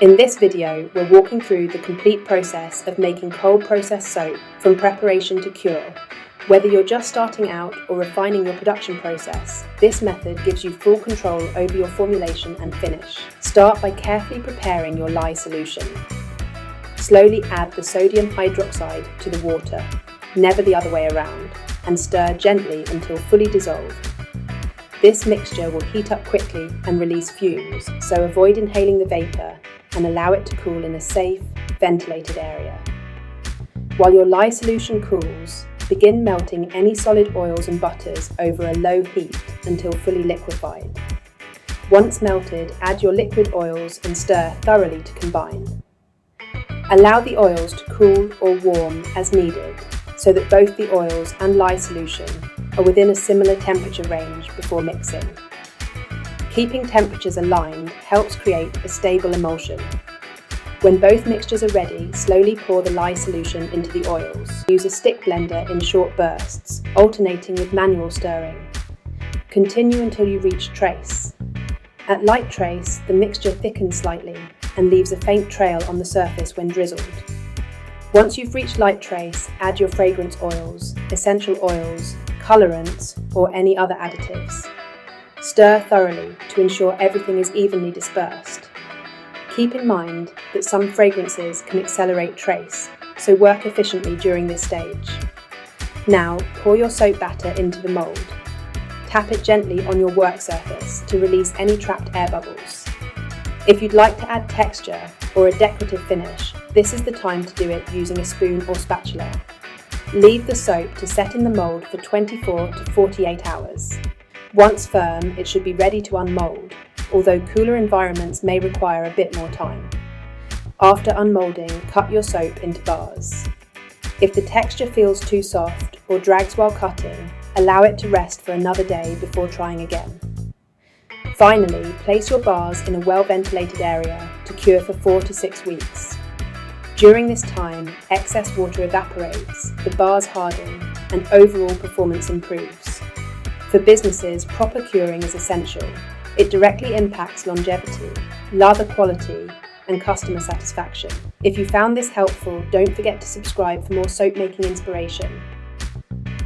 In this video, we're walking through the complete process of making cold process soap from preparation to cure. Whether you're just starting out or refining your production process, this method gives you full control over your formulation and finish. Start by carefully preparing your lye solution. Slowly add the sodium hydroxide to the water, never the other way around, and stir gently until fully dissolved. This mixture will heat up quickly and release fumes, so avoid inhaling the vapor and allow it to cool in a safe, ventilated area. While your lye solution cools, begin melting any solid oils and butters over a low heat until fully liquefied. Once melted, add your liquid oils and stir thoroughly to combine. Allow the oils to cool or warm as needed, so that both the oils and lye solution are within a similar temperature range before mixing. Keeping temperatures aligned helps create a stable emulsion. When both mixtures are ready, slowly pour the lye solution into the oils. Use a stick blender in short bursts, alternating with manual stirring. Continue until you reach trace. At light trace, the mixture thickens slightly and leaves a faint trail on the surface when drizzled. Once you've reached light trace, add your fragrance oils, essential oils, colorants, or any other additives. Stir thoroughly to ensure everything is evenly dispersed. Keep in mind that some fragrances can accelerate trace, so work efficiently during this stage. Now, pour your soap batter into the mold. Tap it gently on your work surface to release any trapped air bubbles. If you'd like to add texture or a decorative finish, this is the time to do it using a spoon or spatula. Leave the soap to set in the mold for 24 to 48 hours. Once firm, it should be ready to unmold, although cooler environments may require a bit more time. After unmolding, cut your soap into bars. If the texture feels too soft or drags while cutting, allow it to rest for another day before trying again. Finally, place your bars in a well-ventilated area to cure for 4 to 6 weeks. During this time, excess water evaporates, the bars harden, and overall performance improves. For businesses, proper curing is essential. It directly impacts longevity, lather quality, and customer satisfaction. If you found this helpful, don't forget to subscribe for more soap making inspiration.